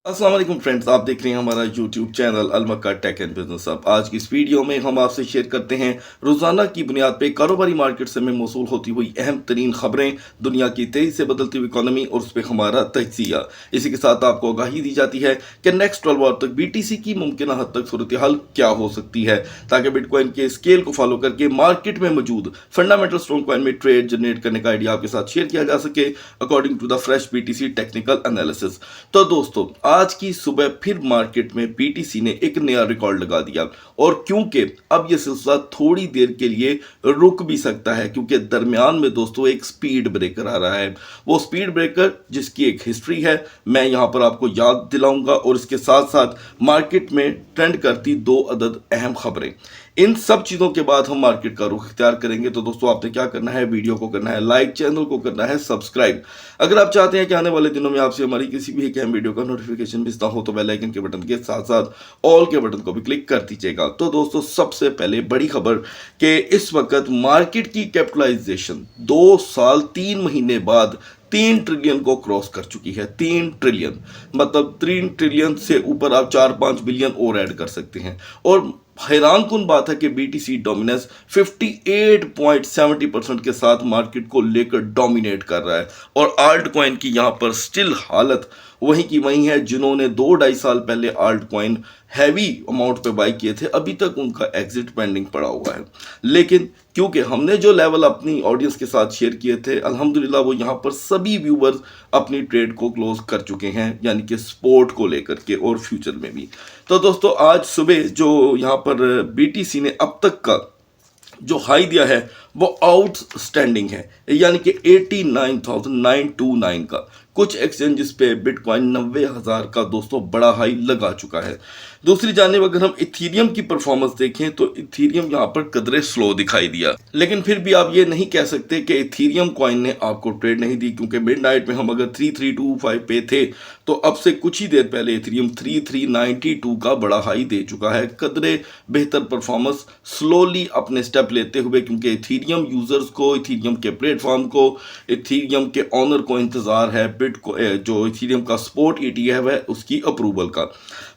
अस्सलाम वालेकुम फ्रेंड्स, आप देख रहे हैं हमारा YouTube channel Almakka tech and business hub. आज की इस वीडियो में हम आपसे शेयर करते हैं रोजाना की बुनियाद पे कारोबारी मार्केट से में मौसूल होती हुई अहम तरीन खबरें, दुनिया की तेजी से बदलती हुई इकोनॉमी और उस पर हमारा तजिया। इसी के साथ आपको आगाही दी जाती है कि नेक्स्ट 12 आवर तक BTC की मुमकिन हद तक सूरत हाल क्या हो सकती है, ताकि बिटकॉइन के स्केल को फॉलो करके मार्केट में मौजूद फंडामेंटल स्ट्रॉन्ग कॉइन में ट्रेड जनरेट करने का आइडिया आपके साथ शेयर किया जा सके according to the fresh BTC technical analysis. तो दोस्तों, आज की सुबह फिर मार्केट में BTC ने एक नया रिकॉर्ड लगा दिया, और क्योंकि अब यह सिलसिला थोड़ी देर के लिए रुक भी सकता है, क्योंकि दरमियान में दोस्तों एक स्पीड ब्रेकर आ रहा है। वो स्पीड ब्रेकर जिसकी एक हिस्ट्री है, मैं यहां पर आपको याद दिलाऊंगा, और इसके साथ साथ मार्केट में ट्रेंड करती दो अदद अहम खबरें। इन सब चीज़ों के बाद हम मार्केट का रुख इख्तियार करेंगे। तो दोस्तों, आपने क्या करना है, वीडियो को करना है लाइक, चैनल को करना है सब्सक्राइब। अगर आप चाहते हैं कि आने वाले दिनों में आपसे हमारी किसी भी एक अहम वीडियो का नोटिफिकेशन मिलता हो, तो बेल आइकन के बटन के साथ साथ ऑल के बटन को भी क्लिक कर दीजिएगा। तो दोस्तों, सबसे पहले बड़ी खबर कि इस वक्त मार्केट की कैपिटलाइजेशन 2 साल 3 महीने बाद 3 ट्रिलियन को क्रॉस कर चुकी है। 3 ट्रिलियन मतलब 3 ट्रिलियन से ऊपर आप 4-5 बिलियन और ऐड कर सकते हैं। और हैरान कुन बात है कि BTC डोमिनेंस 58.70% के साथ मार्केट को लेकर डोमिनेट कर रहा है, और आल्ट कॉइन की यहां पर स्टिल हालत वही की वही है। जिन्होंने 2-2.5 साल पहले आल्ट कॉइन हैवी अमाउंट पे बाई किए थे, अभी तक उनका एग्जिट पेंडिंग पड़ा हुआ है। लेकिन क्योंकि हमने जो लेवल अपनी ऑडियंस के साथ शेयर किए थे, अल्हम्दुलिल्लाह वो यहाँ पर सभी व्यूवर्स अपनी ट्रेड को क्लोज कर चुके हैं, यानी कि स्पोर्ट को लेकर के और फ्यूचर में भी। तो दोस्तों, आज सुबह जो यहाँ पर BTC ने अब तक का जो हाई दिया है वो आउटस्टैंडिंग है, यानी कि 89,929 का। कुछ एक्सचेंजेस पे बिटकॉइन 90,000 का दोस्तों बड़ा हाई लगा चुका है। दूसरी जानिब अगर हम इथीरियम की परफॉर्मेंस देखें, तो इथीरियम यहाँ पर कदरे स्लो दिखाई दिया, लेकिन फिर भी आप ये नहीं कह सकते कि इथीरियम कॉइन ने आपको ट्रेड नहीं दी, क्योंकि मिडनाइट में हम अगर 3325 पे थे, तो अब से कुछ ही देर पहले इथीरियम 3392 का बड़ा हाई दे चुका है। कदरे बेहतर परफॉर्मेंस स्लोली अपने स्टेप लेते हुए, क्योंकि इथीरियम यूजर्स को, इथीरियम के प्लेटफॉर्म को, इथीरियम के ऑनर को इंतजार है जो इथीरियम का स्पोर्ट ETF है उसकी अप्रूवल का।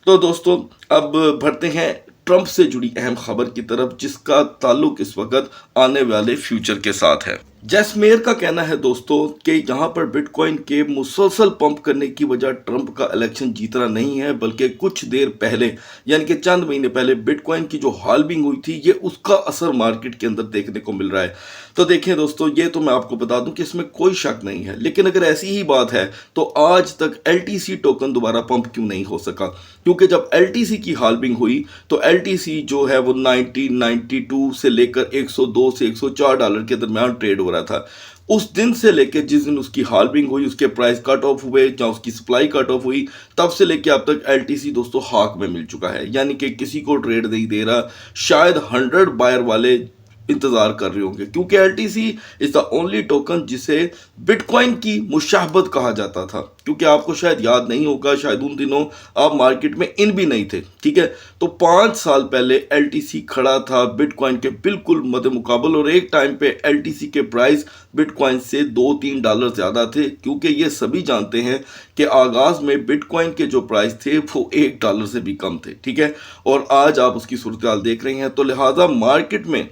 तो दोस्तों, अब बढ़ते हैं ट्रंप से जुड़ी अहम खबर की तरफ, जिसका ताल्लुक इस वक्त आने वाले फ्यूचर के साथ है। जेस मेयर का कहना है दोस्तों कि यहाँ पर बिटकॉइन के मुसलसल पंप करने की वजह ट्रंप का इलेक्शन जीतना नहीं है, बल्कि कुछ देर पहले, यानी कि चंद महीने पहले बिटकॉइन की जो हाल्विंग हुई थी, ये उसका असर मार्केट के अंदर देखने को मिल रहा है। तो देखें दोस्तों, ये तो मैं आपको बता दूं कि इसमें कोई शक नहीं है, लेकिन अगर ऐसी ही बात है तो आज तक LTC टोकन दोबारा पंप क्यों नहीं हो सका? क्योंकि जब LTC की हाल्विंग हुई तो LTC जो है वो 1992 से लेकर 102 से 104 डॉलर के दरमियान ट्रेड हो रहा था। उस दिन से लेकर जिस दिन उसकी हाल्विंग हुई, उसके प्राइस कट ऑफ हुए, जहाँ उसकी सप्लाई कट ऑफ हुई, तब से लेकर अब तक LTC दोस्तों हाक में मिल चुका है, यानी कि किसी को ट्रेड नहीं दे रहा। शायद 100 बायर वाले इंतजार कर रहे होंगे, क्योंकि LTC is the only token जिसे बिटकॉइन की मुशाहबत कहा जाता था। क्योंकि आपको शायद याद नहीं होगा, शायद उन दिनों आप मार्केट में इन भी नहीं थे, ठीक है। तो 5 साल पहले LTC खड़ा था बिटकॉइन के बिल्कुल मद्दे मुकाबल, और एक टाइम पे LTC के प्राइस बिटकॉइन से 2-3 डॉलर ज़्यादा थे, क्योंकि ये सभी जानते हैं कि आगाज़ में बिटकॉइन के जो प्राइस थे वो $1 से भी कम थे, ठीक है। और आज आप उसकी सूरत हाल देख रहे हैं। तो लिहाजा मार्केट में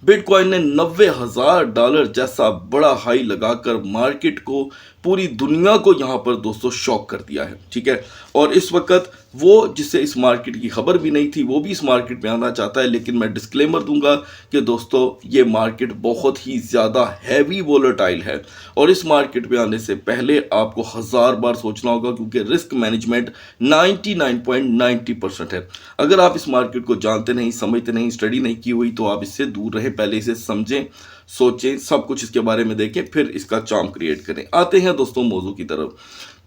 बिटकॉइन ने $90,000 जैसा बड़ा हाई लगाकर मार्केट को, पूरी दुनिया को यहां पर दोस्तों शॉक कर दिया है, ठीक है। और इस वक्त वो जिससे इस मार्केट की खबर भी नहीं थी, वो भी इस मार्केट में आना चाहता है, लेकिन मैं डिस्क्लेमर दूंगा कि दोस्तों ये मार्केट बहुत ही ज़्यादा हैवी वोलेटाइल है, और इस मार्केट में आने से पहले आपको 1000 बार सोचना होगा, क्योंकि रिस्क मैनेजमेंट 99.90% है। अगर आप इस मार्केट को जानते नहीं, समझते नहीं, स्टडी नहीं की हुई, तो आप इससे दूर रहें। पहले इसे समझें, सोचें, सब कुछ इसके बारे में देखें, फिर इसका चार्म क्रिएट करें। आते हैं दोस्तों मौजू की तरफ।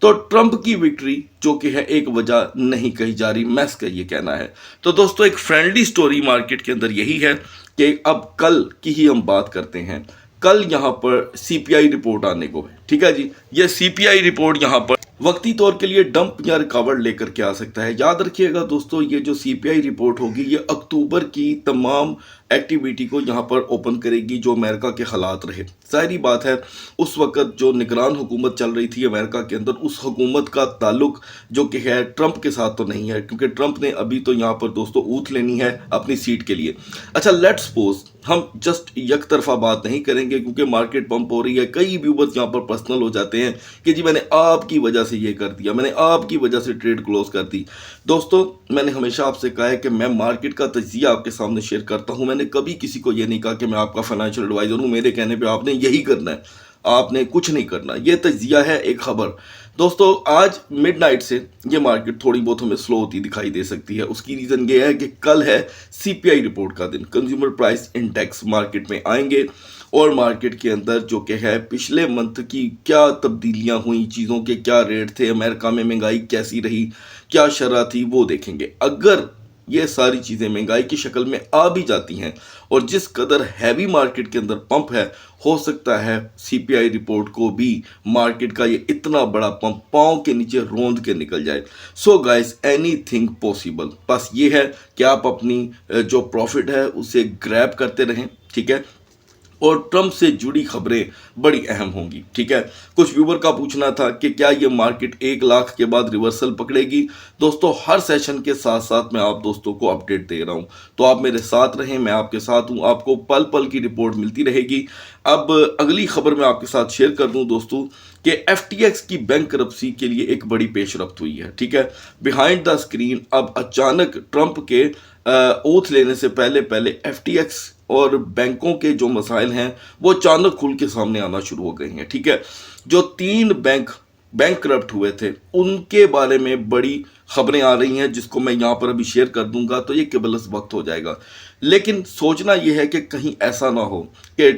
तो ट्रंप की विक्ट्री जो कि है एक वजह नहीं कही जा रही, मैस का ये कहना है। तो दोस्तों, एक फ्रेंडली स्टोरी मार्केट के अंदर यही है कि अब कल की ही हम बात करते हैं। कल यहाँ पर CPI रिपोर्ट आने को है, ठीक है जी। ये CPI रिपोर्ट यहाँ पर वक्ती तौर के लिए डंप या रिकवर लेकर के आ सकता है। याद रखिएगा दोस्तों, ये जो CPI रिपोर्ट होगी, ये अक्टूबर की तमाम एक्टिविटी को यहाँ पर ओपन करेगी जो अमेरिका के हालात रहे। जाहिर बात है उस वक्त जो निगरान हुकूमत चल रही थी अमेरिका के अंदर, उस हुकूमत का ताल्लुक जो कि है ट्रंप के साथ तो नहीं है, क्योंकि ट्रंप ने अभी तो यहाँ पर दोस्तों ऊँट लेनी है अपनी सीट के लिए। अच्छा, लेट्स सपोज हम जस्ट एक तरफा बात नहीं करेंगे, क्योंकि मार्केट पंप हो रही है। कई व्यूवर्स यहाँ पर पर्सनल हो जाते हैं कि जी मैंने आपकी वजह से ये कर दिया, मैंने आपकी वजह से ट्रेड क्लोज कर दी। दोस्तों मैंने हमेशा आपसे कहा है कि मैं मार्केट का तजिया आपके सामने शेयर करता हूँ। मैंने कभी किसी को ये नहीं कहा कि मैं आपका फाइनेंशियल एडवाइजर हूँ, मेरे कहने पर आपने यही करना है, आपने कुछ नहीं करना। ये तजिया है, एक खबर। दोस्तों आज मिडनाइट से ये मार्केट थोड़ी बहुत हमें स्लो होती दिखाई दे सकती है। उसकी रीज़न ये है कि कल है सीपीआई रिपोर्ट का दिन, कंज्यूमर प्राइस इंडेक्स मार्केट में आएंगे और मार्केट के अंदर जो कि है पिछले मंथ की क्या तब्दीलियां हुई, चीज़ों के क्या रेट थे, अमेरिका में महंगाई कैसी रही, क्या शरह थी, वो देखेंगे। अगर ये सारी चीज़ें महंगाई की शक्ल में आ भी जाती हैं और जिस कदर हैवी मार्केट के अंदर पंप है, हो सकता है सीपीआई रिपोर्ट को भी मार्केट का ये इतना बड़ा पंप पांव के नीचे रोंद के निकल जाए। So guys anything possible. बस ये है कि आप अपनी जो प्रॉफिट है उसे ग्रैब करते रहें, ठीक है। और ट्रंप से जुड़ी खबरें बड़ी अहम होंगी, ठीक है। कुछ व्यूवर का पूछना था कि क्या ये मार्केट 1 लाख के बाद रिवर्सल पकड़ेगी। दोस्तों हर सेशन के साथ साथ मैं आप दोस्तों को अपडेट दे रहा हूं, तो आप मेरे साथ रहें, मैं आपके साथ हूं, आपको पल पल की रिपोर्ट मिलती रहेगी। अब अगली खबर मैं आपके साथ शेयर कर दूं दोस्तों कि FTX की बैंकरप्सी के लिए एक बड़ी पेशरफ्त हुई है, ठीक है। बिहाइंड द स्क्रीन अब अचानक ट्रंप के ओथ लेने से पहले FTX और बैंकों के जो मसाइल हैं वो अचानक खुल के सामने आना शुरू हो गए हैं, ठीक है। जो 3 बैंक करप्ट हुए थे उनके बारे में बड़ी खबरें आ रही हैं, जिसको मैं यहाँ पर अभी शेयर कर दूंगा, तो ये केवल वक्त हो जाएगा। लेकिन सोचना यह है कि कहीं ऐसा ना हो कि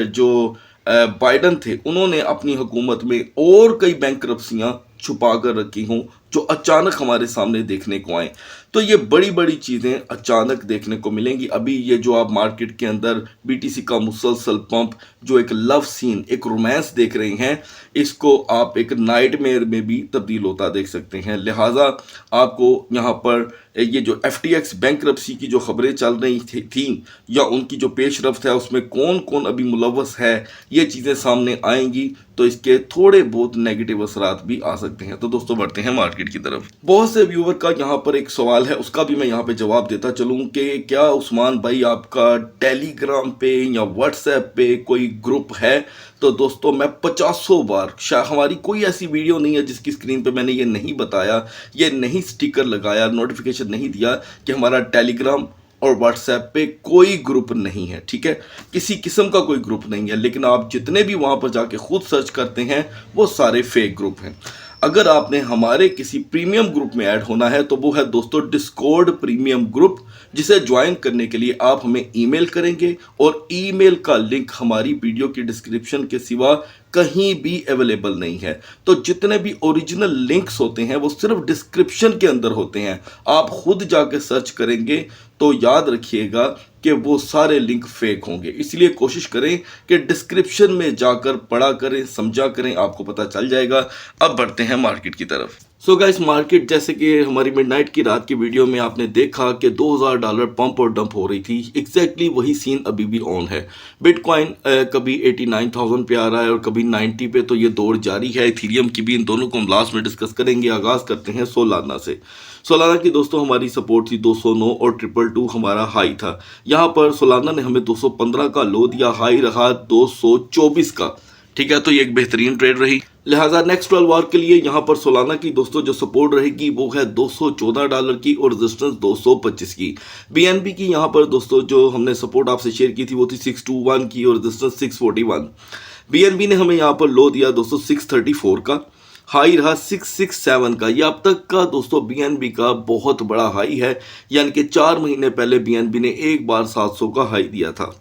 जो बाइडन थे उन्होंने अपनी हुकूमत में और कई बैंकरप्सियां छुपा कर रखी हों जो अचानक हमारे सामने देखने को आए। तो ये बड़ी बड़ी चीज़ें अचानक देखने को मिलेंगी। अभी ये जो आप मार्केट के अंदर BTC का मुसलसल पंप, जो एक लव सीन, एक रोमांस देख रहे हैं, इसको आप एक नाइटमेयर में भी तब्दील होता देख सकते हैं। लिहाजा आपको यहाँ पर ये जो FTX बैंकरप्सी की जो खबरें चल रही थी या उनकी जो पेशरफ्त है उसमें कौन कौन अभी मुलव्वस है, ये चीज़ें सामने आएंगी तो इसके थोड़े बहुत नेगेटिव असरात भी आ सकते हैं। तो दोस्तों बढ़ते हैं मार्केट की तरफ। बहुत से व्यूवर का यहाँ पर एक सवाल है, उसका भी मैं यहाँ पे जवाब देता चलूँ कि क्या उस्मान भाई आपका टेलीग्राम पे या व्हाट्सएप पे कोई ग्रुप है। तो दोस्तों मैं 50 बार, शायद हमारी कोई ऐसी वीडियो नहीं है जिसकी स्क्रीन पे मैंने ये नहीं बताया, ये नहीं स्टिकर लगाया, नोटिफिकेशन नहीं दिया कि हमारा टेलीग्राम और व्हाट्सएप पे कोई ग्रुप नहीं है, ठीक है। किसी किस्म का कोई ग्रुप नहीं है, लेकिन आप जितने भी वहाँ पर जाके खुद सर्च करते हैं वो सारे फेक ग्रुप हैं। अगर आपने हमारे किसी प्रीमियम ग्रुप में ऐड होना है तो वो है दोस्तों डिस्कॉर्ड प्रीमियम ग्रुप, जिसे ज्वाइन करने के लिए आप हमें ईमेल करेंगे और ईमेल का लिंक हमारी वीडियो की डिस्क्रिप्शन के सिवा कहीं भी अवेलेबल नहीं है। तो जितने भी ओरिजिनल लिंक्स होते हैं वो सिर्फ डिस्क्रिप्शन के अंदर होते हैं। आप खुद जाके सर्च करेंगे तो याद रखिएगा कि वो सारे लिंक फेक होंगे। इसलिए कोशिश करें कि डिस्क्रिप्शन में जाकर पढ़ा करें, समझा करें, आपको पता चल जाएगा। अब बढ़ते हैं मार्केट की तरफ। सो गाइस मार्केट, जैसे कि हमारी मिडनाइट की रात की वीडियो में आपने देखा कि $2000 पंप और डंप हो रही थी, एग्जैक्टली वही सीन अभी भी ऑन है। बिटकॉइन कभी 89,000 पे आ रहा है और कभी 90 पे, तो ये दौड़ जारी है। इथीरियम की भी, इन दोनों को हम लास्ट में डिस्कस करेंगे। आगाज़ करते हैं सोलाना से। सोलाना की दोस्तों हमारी सपोर्ट थी 209 और 222 हमारा हाई था। यहाँ पर सोलाना ने हमें 215 का लो दिया, हाई रहा 224 का, ठीक है। तो ये एक बेहतरीन ट्रेड रही। लिहाजा नेक्स्ट 12 आवर के लिए यहाँ पर सोलाना की दोस्तों जो सपोर्ट रहेगी वो है $214 की और रेजिस्टेंस 225 की। BNB की यहाँ पर दोस्तों जो हमने सपोर्ट आपसे शेयर की थी वो थी 621 की और रेजिस्टेंस 641। BNB ने हमें यहाँ पर लो दिया दोस्तों 634 का, हाई रहा 667 का। ये अब तक का दोस्तों BNB का बहुत बड़ा हाई है, यानी कि 4 महीने पहले BNB ने एक बार 700 का हाई दिया था।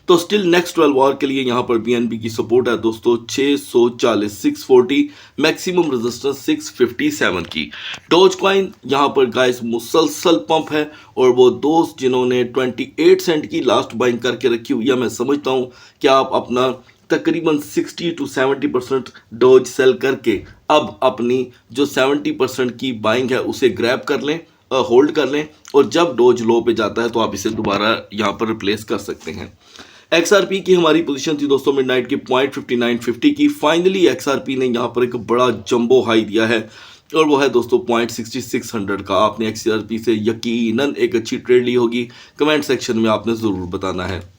तो स्टिल नेक्स्ट 12 आवर के लिए यहाँ पर BNB की सपोर्ट है दोस्तों 640 640, मैक्सिमम रेजिस्टेंस 657 की। डॉज कॉइन यहाँ पर गाइस मुसलसल पंप है और वो दोस्त जिन्होंने 28 सेंट की लास्ट बाइंग करके रखी हुई है, मैं समझता हूँ कि आप अपना तकरीबन 60 to 70% डॉज सेल करके अब अपनी जो 70% की बाइंग है उसे ग्रैब कर लें होल्ड कर लें और जब डोज लो पे जाता है तो आप इसे दोबारा यहाँ पर रिप्लेस कर सकते हैं। XRP की हमारी पोजीशन थी दोस्तों मिडनाइट की 0.5950 की। फाइनली XRP ने यहाँ पर एक बड़ा जंबो हाई दिया है और वो है दोस्तों 0.6600 का। आपने XRP से यकीनन एक अच्छी ट्रेड ली होगी, कमेंट सेक्शन में आपने ज़रूर बताना है।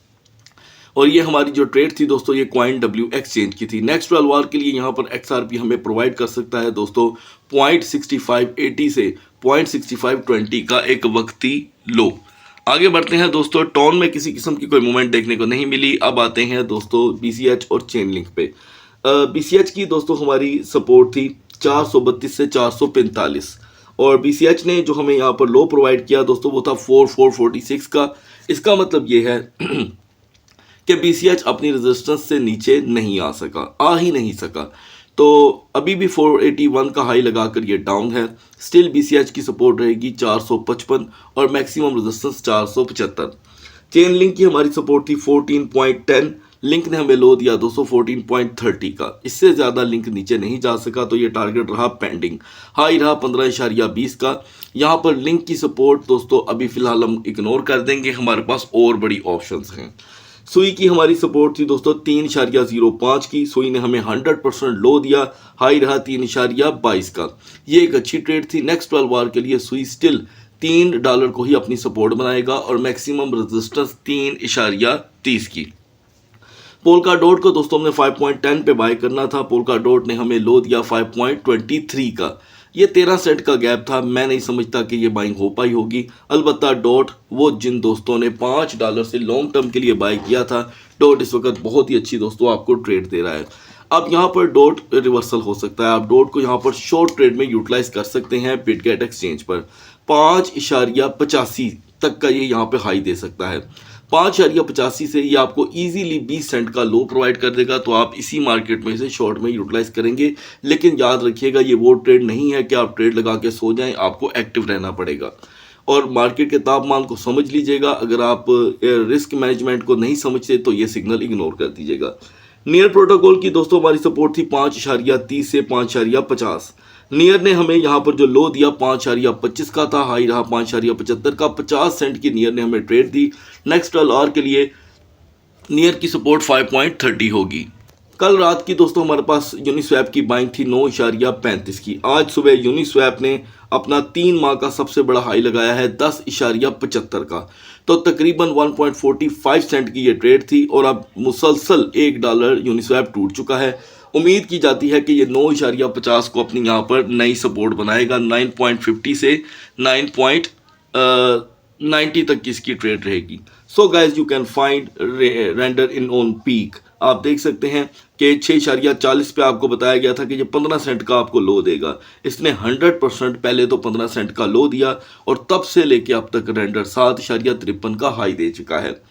और ये हमारी जो ट्रेड थी दोस्तों ये CoinW एक्सचेंज की थी। नेक्स्ट 12 आवर के लिए यहाँ पर XRP हमें प्रोवाइड कर सकता है दोस्तों 0.6580 से 0.6520 का एक वक्ती लो। आगे बढ़ते हैं दोस्तों, टोन में किसी किस्म की कोई मूवमेंट देखने को नहीं मिली। अब आते हैं दोस्तों BCH और चेन लिंक पे। BCH की दोस्तों हमारी सपोर्ट थी 432 से 445 और BCH ने जो हमें यहाँ पर लो प्रोवाइड किया दोस्तों वो था 4446 का। इसका मतलब ये है कि BCH अपनी रेजिस्टेंस से नीचे नहीं आ सका, आ ही नहीं सका। तो अभी भी 481 का हाई लगाकर ये डाउन है। स्टिल BCH की सपोर्ट रहेगी 455 और मैक्सिमम रेजिस्टेंस 475। चेन लिंक की हमारी सपोर्ट थी 14.10, लिंक ने हमें लो दिया दोस्तों 14.30 का। इससे ज़्यादा लिंक नीचे नहीं जा सका तो ये टारगेट रहा पेंडिंग। हाई रहा 15.20 का। यहाँ पर लिंक की सपोर्ट दोस्तों अभी फ़िलहाल हम इग्नोर कर देंगे, हमारे पास और बड़ी ऑप्शंस हैं। सुई की हमारी सपोर्ट थी दोस्तों 3.05 की। सुई ने हमें 100% लो दिया, हाई रहा 3.22 का। ये एक अच्छी ट्रेड थी। नेक्स्ट 12 आवर के लिए सुई स्टिल $3 को ही अपनी सपोर्ट बनाएगा और मैक्सिमम रेजिस्टेंस 3.30 की। पोल्का डॉट को दोस्तों हमने 5.10 पे बाय करना था। पोल्का डॉट ने हमें लो दिया 5.23 का। ये 13 सेंट का गैप था। मैं नहीं समझता कि ये बाइंग हो पाई होगी। अलबत्ता डॉट वो जिन दोस्तों ने $5 से लॉन्ग टर्म के लिए बाय किया था, डॉट इस वक्त बहुत ही अच्छी दोस्तों आपको ट्रेड दे रहा है। अब यहाँ पर डॉट रिवर्सल हो सकता है। आप डॉट को यहाँ पर शॉर्ट ट्रेड में यूटिलाइज कर सकते हैं बिटगेट एक्सचेंज पर। 5.85 तक का ये यहाँ पे हाई दे सकता है। 5.85 से ये आपको इजीली 20 सेंट का लो प्रोवाइड कर देगा, तो आप इसी मार्केट में इसे शॉर्ट में यूटिलाइज करेंगे। लेकिन याद रखिएगा ये वो ट्रेड नहीं है कि आप ट्रेड लगा के सो जाएं, आपको एक्टिव रहना पड़ेगा और मार्केट के तापमान को समझ लीजिएगा। अगर आप रिस्क मैनेजमेंट को नहीं समझते तो ये सिग्नल इग्नोर कर दीजिएगा। नियर प्रोटोकॉल की दोस्तों हमारी सपोर्ट थी 5.30 से 5.50। नियर ने हमें यहाँ पर जो लो दिया 5.25 का था, हाई रहा 5.75 का। 50 सेंट की नियर ने हमें ट्रेड दी। नेक्स्ट 12 आवर के लिए नियर की सपोर्ट 5.30 होगी। कल रात की दोस्तों हमारे पास यूनिस्वैप की बाइंग थी 9.35 की। आज सुबह यूनिस्वैप ने अपना 3 माह का सबसे बड़ा हाई लगाया है 10.75 का। तो तकरीबन 1.45 सेंट की ये ट्रेड थी और अब मुसलसल $1 यूनिस्वैप टूट चुका है। उम्मीद की जाती है कि ये 9.50 को अपनी यहाँ पर नई सपोर्ट बनाएगा। 9.50 से 9.90 तक की इसकी ट्रेड रहेगी। So guys you can find render in on peak. आप देख सकते हैं कि 6.40 पे आपको बताया गया था कि ये 15 सेंट का आपको लो देगा। इसने 100% पहले तो 15 सेंट का लो दिया और तब से लेके अब तक रेंडर 7.53 का हाई दे चुका है।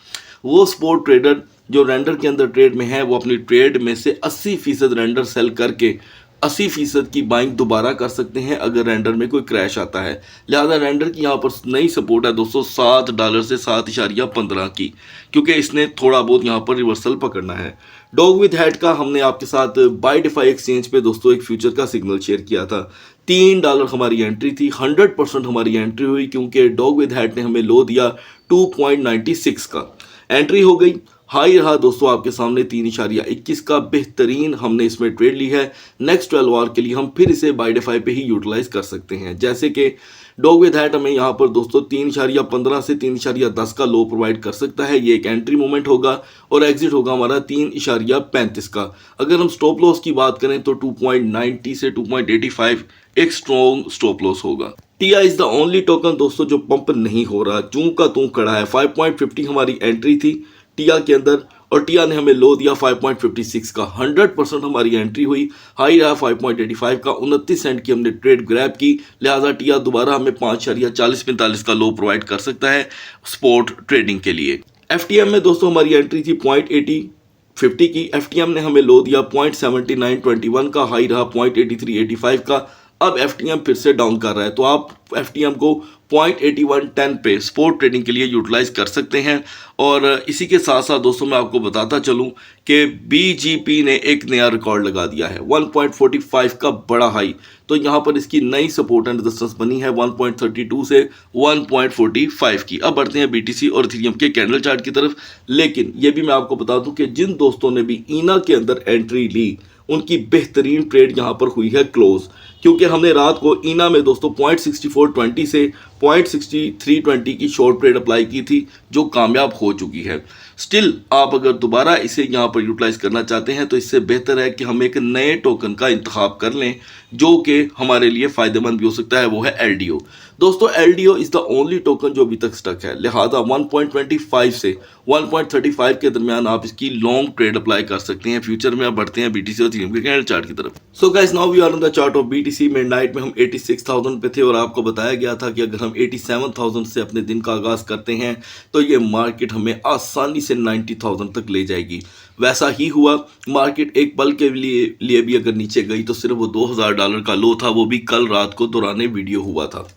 वो स्पोर्ट ट्रेडर जो रेंडर के अंदर ट्रेड में है वो अपनी ट्रेड में से 80% रेंडर सेल करके 80% की बाइंग दोबारा कर सकते हैं अगर रेंडर में कोई क्रैश आता है। लिहाजा रेंडर की यहाँ पर नई सपोर्ट है दोस्तों $7 से 7.15 की, क्योंकि इसने थोड़ा बहुत यहाँ पर रिवर्सल पकड़ना है। डॉग विद हेड का हमने आपके साथ बायडिफाई एक्सचेंज पे दोस्तों एक फ्यूचर का सिग्नल शेयर किया था। $3 हमारी एंट्री थी, 100% हमारी एंट्री हुई क्योंकि डॉग विद हेड ने हमें लो दिया 2.96 का। एंट्री हो गई, हाई रहा दोस्तों आपके सामने 3.21 का। बेहतरीन हमने इसमें ट्रेड ली है। नेक्स्ट 12 आवर के लिए हम फिर इसे बायडिफाई पे ही यूटिलाइज कर सकते हैं। जैसे कि डॉग विद हैट हमें यहाँ पर दोस्तों 3.15 से 3.10 का लो प्रोवाइड कर सकता है। ये एक एंट्री मोमेंट होगा और एग्जिट होगा हमारा 3.35 का। अगर हम स्टॉप लॉस की बात करें तो 2.90 से 2.85 एक स्ट्रॉन्ग स्टॉप लॉस होगा। टिया इज द ओनली टोकन दोस्तों जो पंप नहीं हो रहा, जूं का तूं खड़ा है। 5.50 हमारी एंट्री थी टिया के अंदर और टिया ने हमें लो दिया 5.56 का। 100% हमारी एंट्री हुई, हाई रहा 5.85 का। 29 सेंट की हमने ट्रेड ग्रैब की। लिहाजा टिया दोबारा हमें 5.40-45 का लो प्रोवाइड कर सकता है स्पोर्ट ट्रेडिंग के लिए। FTM में दोस्तों हमारी एंट्री थी 0.8050 की। FTM ने हमें लो दिया 0.7921 का, हाई रहा 0.8385 का। अब FTM फिर से डाउन कर रहा है, तो आप FTM को 0.8110 पे स्पोर्ट ट्रेडिंग के लिए यूटिलाइज कर सकते हैं। और इसी के साथ साथ दोस्तों मैं आपको बताता चलूं कि BGP ने एक नया रिकॉर्ड लगा दिया है, 1.45 का बड़ा हाई। तो यहाँ पर इसकी नई सपोर्ट एंड रेजिस्टेंस बनी है 1.32 से 1.45 की। अब बढ़ते हैं BTC और इथेरियम के कैंडल चार्ट की तरफ। लेकिन ये भी मैं आपको बता दूं कि जिन दोस्तों ने भी ईना के अंदर एंट्री ली उनकी बेहतरीन ट्रेड यहाँ पर हुई है क्लोज, क्योंकि हमने रात को ईना में दोस्तों 0.6420 से 0.6320 की शॉर्ट ट्रेड अप्लाई की थी, जो कामयाब हो चुकी है। स्टिल आप अगर दोबारा इसे यहाँ पर यूटिलाइज करना चाहते हैं तो इससे बेहतर है कि हम एक नए टोकन का इंतखाब कर लें जो कि हमारे लिए फ़ायदेमंद भी हो सकता है, वो है LDO। दोस्तों LDO is the only token जो अभी तक स्टक है, लिहाजा 1.25 से 1.35 के दरमियान आप इसकी लॉन्ग ट्रेड अप्लाई कर सकते हैं फ्यूचर में। अब बढ़ते हैं BTC और इथेरियम के कैंडल चार्ट की तरफ। So guys now we are on the chart of BTC। Midnight में हम 86,000 पे थे और आपको बताया गया था कि अगर हम 87,000 से अपने दिन का आगाज़ करते हैं तो ये मार्केट हमें आसानी से 90,000 तक ले जाएगी। वैसा ही हुआ। मार्केट एक पल के लिए भी अगर नीचे गई तो सिर्फ वो $2,000 का लो था, वो भी कल रात को दौरान वीडियो हुआ था।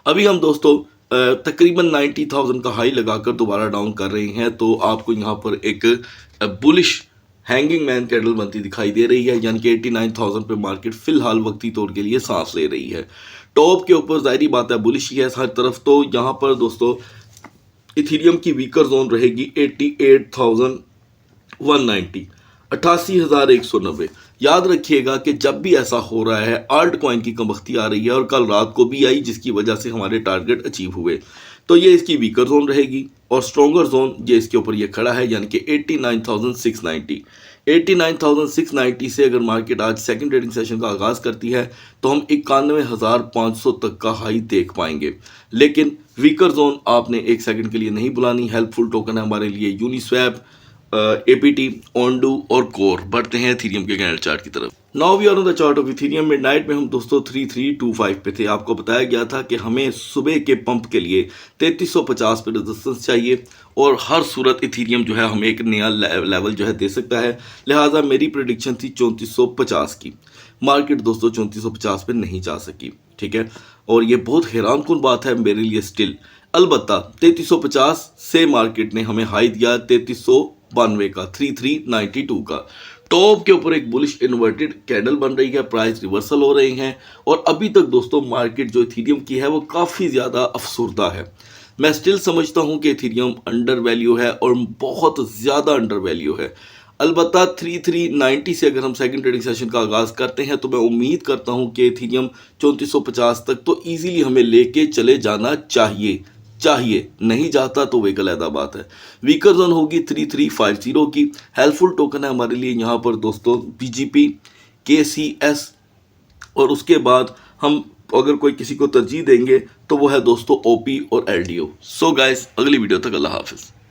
अभी हम दोस्तों तकरीबन 90,000 का हाई लगाकर दोबारा डाउन कर रहे हैं, तो आपको यहाँ पर एक बुलिश हैंगिंग मैन कैंडल बनती दिखाई दे रही है, यानी कि 89,000 पे मार्केट फिलहाल वक्ती तौर के लिए सांस ले रही है। टॉप के ऊपर जाहिर बात है बुलिश ही है हर तरफ। तो यहाँ पर दोस्तों इथेरियम की वीकर जोन रहेगी 88,190, 88,190। याद रखिएगा कि जब भी ऐसा हो रहा है आल्ट कॉइन की कमबख्ती आ रही है, और कल रात को भी आई जिसकी वजह से हमारे टारगेट अचीव हुए। तो ये इसकी वीकर जोन रहेगी और स्ट्रॉन्गर जोन ये इसके ऊपर ये खड़ा है, यानी कि 89,690। 89,690 से अगर मार्केट आज सेकंड ट्रेडिंग सेशन का आगाज़ करती है तो हम 91,500 तक का हाई देख पाएंगे। लेकिन वीकर जोन आपने एक सेकंड के लिए नहीं बुलानी। हेल्पफुल टोकन है हमारे लिए यूनिस्वैप, APT, ओंडू और कोर। बढ़ते हैं इथेरियम के कैंडल चार्ट की तरफ। Now we are on the chart of Ethereum. Midnight में हम दोस्तों 3325 पे थे। आपको बताया गया था कि हमें सुबह के पंप के लिए 3350 पे रेजिस्टेंस चाहिए और हर सूरत इथेरियम जो है हमें एक नया लेवल जो है दे सकता है। लिहाजा मेरी प्रेडिक्शन थी 3450 की। मार्केट दोस्तों 3450 पे नहीं जा सकी, ठीक है, और ये बहुत हैरानकुन बात है मेरे लिए स्टिल। अलबत्ता 3350 से मार्केट ने हमें हाई दिया 3392 का, 3392 का। टॉप के ऊपर एक बुलिश इन्वर्टेड कैंडल बन रही है, प्राइस रिवर्सल हो रहे हैं और अभी तक दोस्तों मार्केट जो इथेरियम की है वो काफ़ी ज़्यादा अफसुर्दा है। मैं स्टिल समझता हूँ कि इथेरियम अंडर वैल्यू है और बहुत ज़्यादा अंडर वैल्यू है। अलबत्ता 3390 से अगर हम सेकंड ट्रेडिंग सेशन का आगाज़ करते हैं तो मैं उम्मीद करता हूं कि इथेरियम 3450 तक तो इजीली हमें लेके चले जाना चाहिए। नहीं जाता तो एक अलग बात है। वीकर जोन होगी 3350 की। हेल्पफुल टोकन है हमारे लिए यहाँ पर दोस्तों BGP, KCS और उसके बाद हम अगर कोई किसी को तरजीह देंगे तो वो है दोस्तों OP और LDO। सो गाइस अगली वीडियो तक अल्लाह हाफिज़।